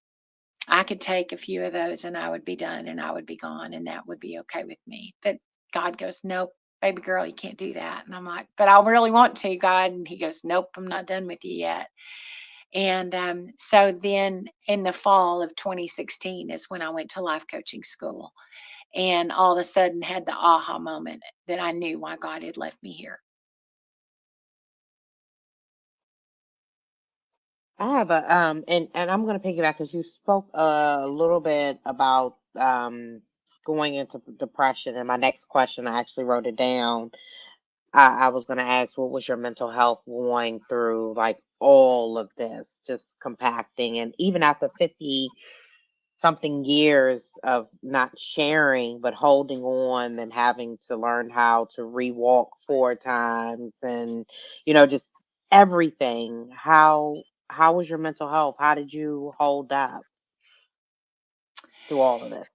I could take a few of those, and I would be done, and I would be gone, and that would be okay with me. But God goes, nope, baby girl, you can't do that. And I'm like, but I really want to, God. And He goes, nope, I'm not done with you yet. And so then in the fall of 2016 is when I went to life coaching school, and all of a sudden had the aha moment that I knew why God had left me here. I have a and I'm gonna piggyback because you spoke a little bit about going into depression, and my next question I actually wrote it down. I was gonna ask, what was your mental health going through, like all of this, just compacting, and even after 50 something years of not sharing but holding on and having to learn how to rewalk 4 times, and just everything. How was your mental health? How did you hold up through all of this?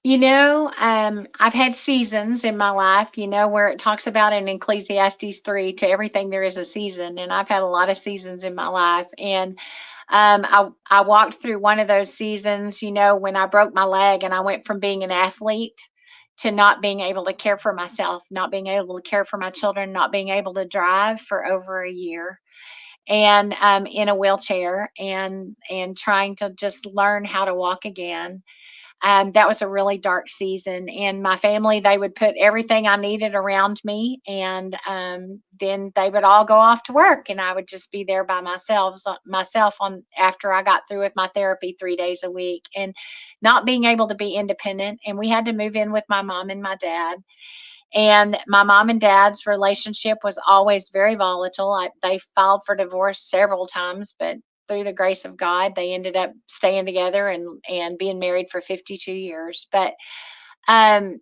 I've had seasons in my life, where it talks about in Ecclesiastes 3, to everything there is a season. And I've had a lot of seasons in my life. And I walked through one of those seasons, when I broke my leg and I went from being an athlete to not being able to care for myself, not being able to care for my children, not being able to drive for over a year, and in a wheelchair, and trying to just learn how to walk again. That was a really dark season. And my family, they would put everything I needed around me, and then they would all go off to work, and I would just be there by myself on after I got through with my therapy 3 days a week, and not being able to be independent. And we had to move in with my mom and my dad. And my mom and dad's relationship was always very volatile. They filed for divorce several times, but through the grace of God, they ended up staying together and being married for 52 years. But um,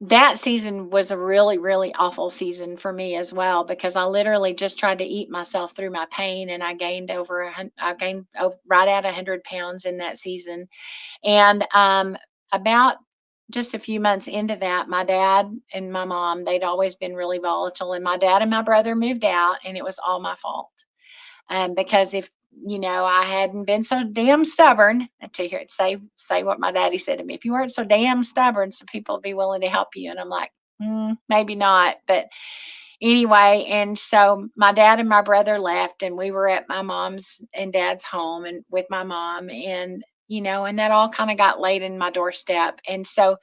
that season was a really, really awful season for me as well, because I literally just tried to eat myself through my pain, and I gained right at 100 pounds in that season. And about just a few months into that, my dad and my mom, they'd always been really volatile. And my dad and my brother moved out, and it was all my fault. Because if I hadn't been so damn stubborn, to hear it say what my daddy said to me, if you weren't so damn stubborn, so people would be willing to help you. And I'm like, maybe not. But anyway, and so my dad and my brother left, and we were at my mom's and dad's home and with my mom, and that all kind of got laid in my doorstep. And so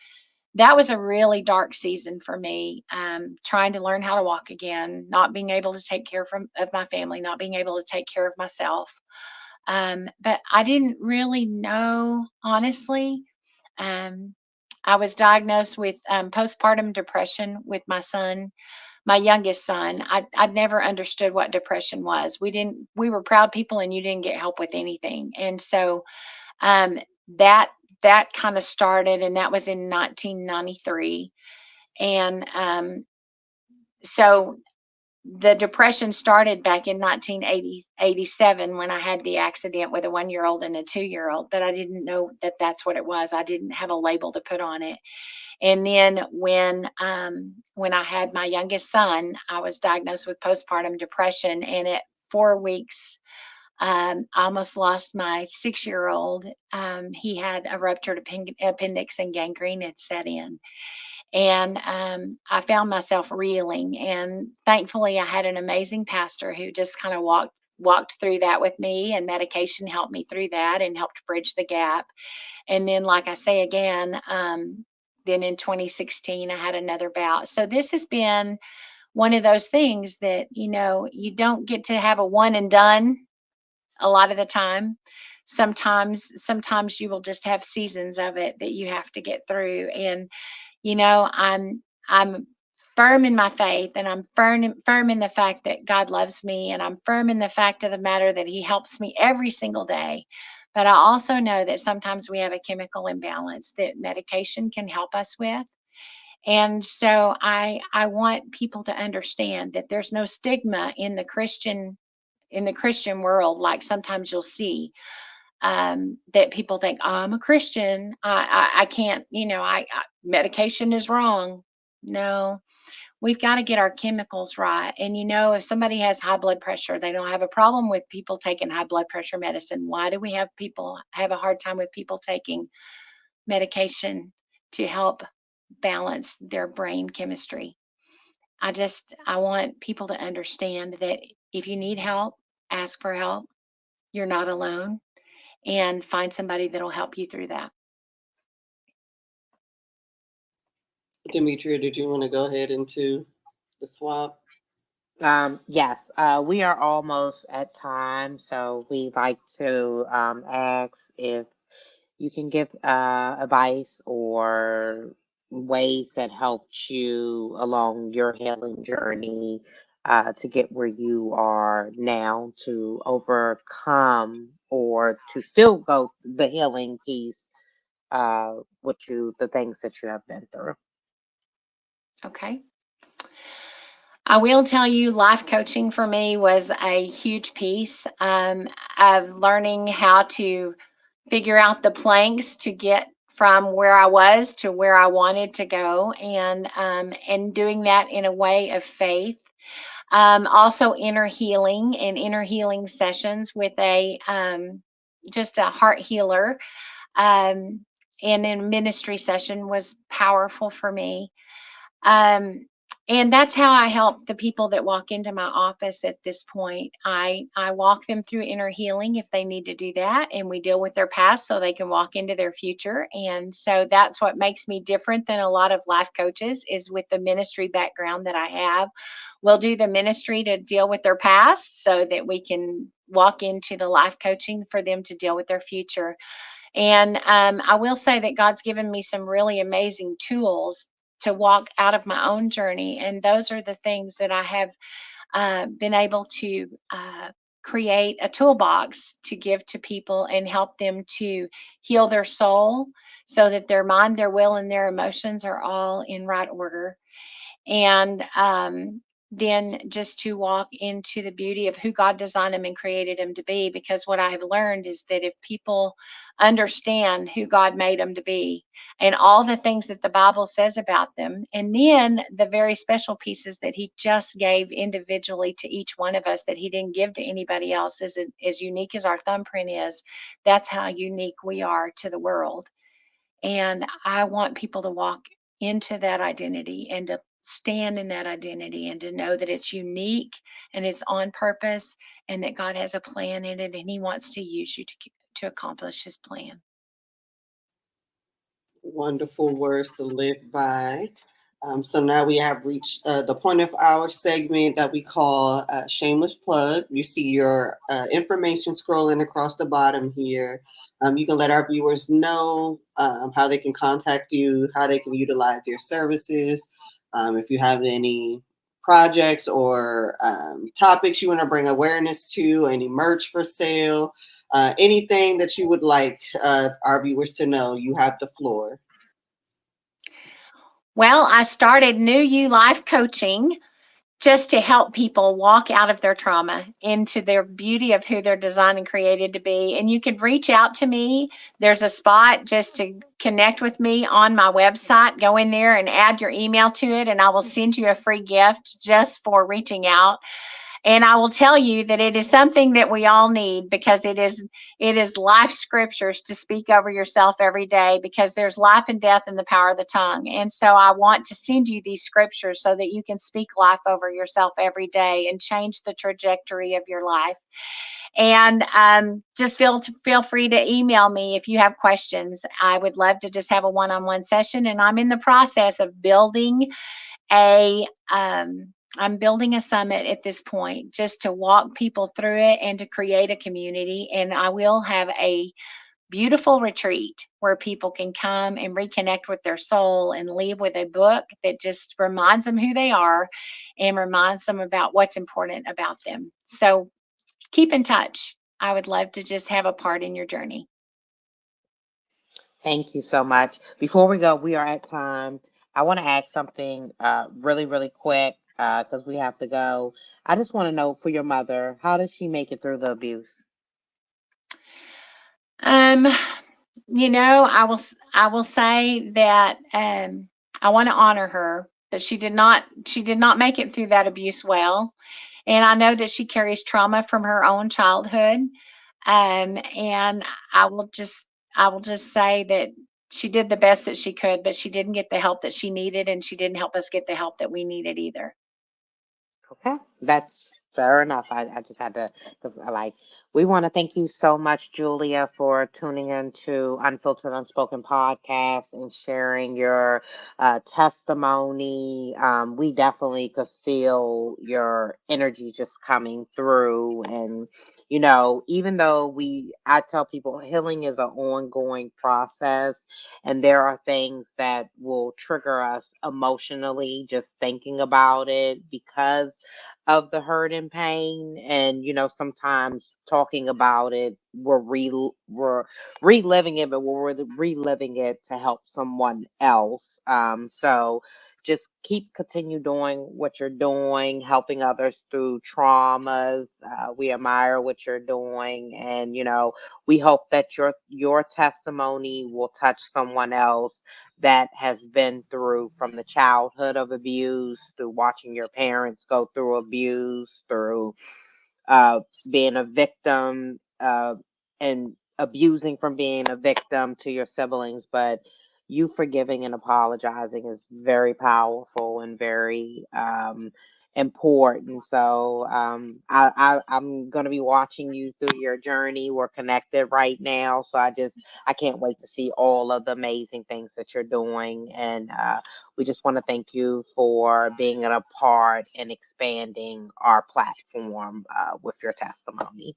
that was a really dark season for me, trying to learn how to walk again, not being able to take care of my family, not being able to take care of myself. But I didn't really know, honestly. Um, I was diagnosed with postpartum depression with my youngest son. I'd never understood what depression was. We were proud people, and you didn't get help with anything. And so um, that that kind of started, and that was in 1993. And so the depression started back in 1987 when I had the accident with a 1 year old and a 2 year old, but I didn't know that that's what it was. I didn't have a label to put on it. And then when I had my youngest son, I was diagnosed with postpartum depression, and at 4 weeks, I almost lost my 6 year old. He had a ruptured appendix, and gangrene had set in. And I found myself reeling. And thankfully, I had an amazing pastor who just kind of walked through that with me, and medication helped me through that and helped bridge the gap. And then, like I say again, then in 2016, I had another bout. So this has been one of those things that, you don't get to have a one and done a lot of the time. Sometimes you will just have seasons of it that you have to get through. And I'm firm in my faith, and I'm firm in the fact that God loves me, and I'm firm in the fact of the matter that He helps me every single day. But I also know that sometimes we have a chemical imbalance that medication can help us with. And so I want people to understand that there's no stigma in the Christian in the Christian world, like sometimes you'll see that people think, oh, I'm a Christian. I can't, medication is wrong. No, we've got to get our chemicals right. And, if somebody has high blood pressure, they don't have a problem with people taking high blood pressure medicine. Why do we have people have a hard time with people taking medication to help balance their brain chemistry? I want people to understand that if you need help, ask for help. You're not alone, and find somebody that'll help you through that. Demetria, did you want to go ahead into the swap? Yes, we are almost at time, so we like to ask if you can give advice or ways that helped you along your healing journey to get where you are now, to overcome or to still go the healing piece with the things that you have been through. Okay. I will tell you, life coaching for me was a huge piece of learning how to figure out the planks to get from where I was to where I wanted to go, and doing that in a way of faith. Also, inner healing sessions with a just a heart healer, um, and in ministry session was powerful for me. Um, and that's how I help the people that walk into my office at this point. I walk them through inner healing if they need to do that, and we deal with their past so they can walk into their future. And so that's what makes me different than a lot of life coaches, is with the ministry background that I have. We'll do the ministry to deal with their past so that we can walk into the life coaching for them to deal with their future. And I will say that God's given me some really amazing tools to walk out of my own journey. And those are the things that I have been able to create a toolbox to give to people and help them to heal their soul so that their mind, their will, and their emotions are all in right order. And then just to walk into the beauty of who God designed them and created them to be. Because what I have learned is that if people understand who God made them to be and all the things that the Bible says about them, and then the very special pieces that He just gave individually to each one of us that He didn't give to anybody else, as unique as our thumbprint is, that's how unique we are to the world. And I want people to walk into that identity and to stand in that identity and to know that it's unique and it's on purpose and that God has a plan in it and He wants to use you to accomplish His plan. Wonderful words to live by. So now we have reached the point of our segment that we call Shameless Plug. You see your information scrolling across the bottom here. You can let our viewers know how they can contact you, how they can utilize your services. If you have any projects or topics you want to bring awareness to, any merch for sale, anything that you would like our viewers to know, you have the floor. Well, I started New You Life Coaching just to help people walk out of their trauma into their beauty of who they're designed and created to be. And you can reach out to me. There's a spot just to connect with me on my website. Go in there and add your email to it, and I will send you a free gift just for reaching out. And I will tell you that it is something that we all need, because it is life scriptures to speak over yourself every day, because there's life and death in the power of the tongue. And so I want to send you these scriptures so that you can speak life over yourself every day and change the trajectory of your life. And just feel free to email me if you have questions. I would love to just have a one-on-one session. And I'm in the process of building a I'm building a summit at this point just to walk people through it and to create a community. And I will have a beautiful retreat where people can come and reconnect with their soul and leave with a book that just reminds them who they are and reminds them about what's important about them. So keep in touch. I would love to just have a part in your journey. Thank you so much. Before we go, we are at time. I want to ask something really, really quick. because we have to go. I just want to know for your mother, how did she make it through the abuse? Um, I will say that I want to honor her, but she did not make it through that abuse well. And I know that she carries trauma from her own childhood. And I will just I will just say that she did the best that she could, but she didn't get the help that she needed, and she didn't help us get the help that we needed either. Okay, that's fair enough. I just had to, because I like, we want to thank you so much, Julia, for tuning into Unfiltered Unspoken Podcast and sharing your testimony. We definitely could feel your energy just coming through. And, even though I tell people healing is an ongoing process, and there are things that will trigger us emotionally just thinking about it because of the hurt and pain. And sometimes talking about it, we're reliving it, but we're reliving it to help someone else. So just continue doing what you're doing, helping others through traumas. We admire what you're doing, and we hope that your testimony will touch someone else that has been through, from the childhood of abuse, through watching your parents go through abuse, through uh, being a victim, and abusing from being a victim to your siblings. But you forgiving and apologizing is very powerful and very important. So I'm going to be watching you through your journey. We're connected right now. So I can't wait to see all of the amazing things that you're doing. And we just want to thank you for being a part and expanding our platform with your testimony.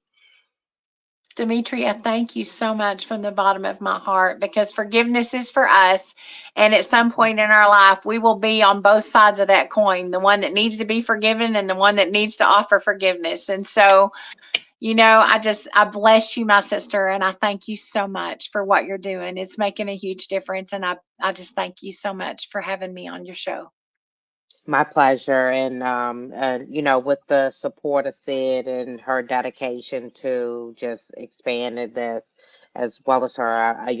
Demetria, thank you so much from the bottom of my heart, because forgiveness is for us. And at some point in our life, we will be on both sides of that coin, the one that needs to be forgiven and the one that needs to offer forgiveness. And so, I bless you, my sister, and I thank you so much for what you're doing. It's making a huge difference. And I just thank you so much for having me on your show. My pleasure. And, with the support of Sid and her dedication to just expanding this, as well as her, I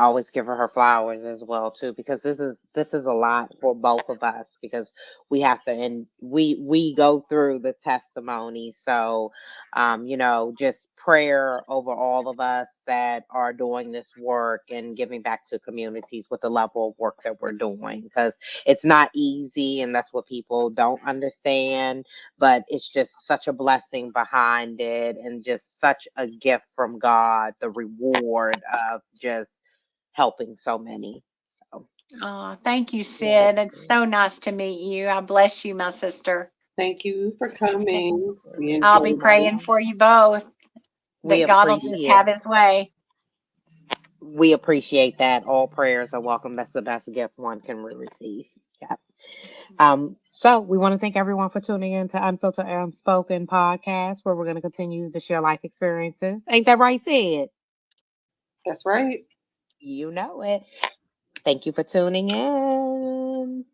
always give her flowers as well too, because this is a lot for both of us, because we have to, and we go through the testimony. So, just prayer over all of us that are doing this work and giving back to communities with the level of work that we're doing, because it's not easy, and that's what people don't understand, but it's just such a blessing behind it, and just such a gift from God, the reward of just helping so many. So, Oh, thank you, yes. Sid. It's so nice to meet you. I bless you, my sister. Thank you for And coming. We I'll be enjoyed My praying you. pleasure. for you both, We that God will just have appreciate his way. we appreciate that. All prayers are welcome. That's the best gift one can receive. Yeah. So we want to thank everyone for tuning in to Unfiltered Unspoken Podcast, where we're going to continue to share life experiences. Ain't that right, Sid? That's right. You know it. Thank you for tuning in.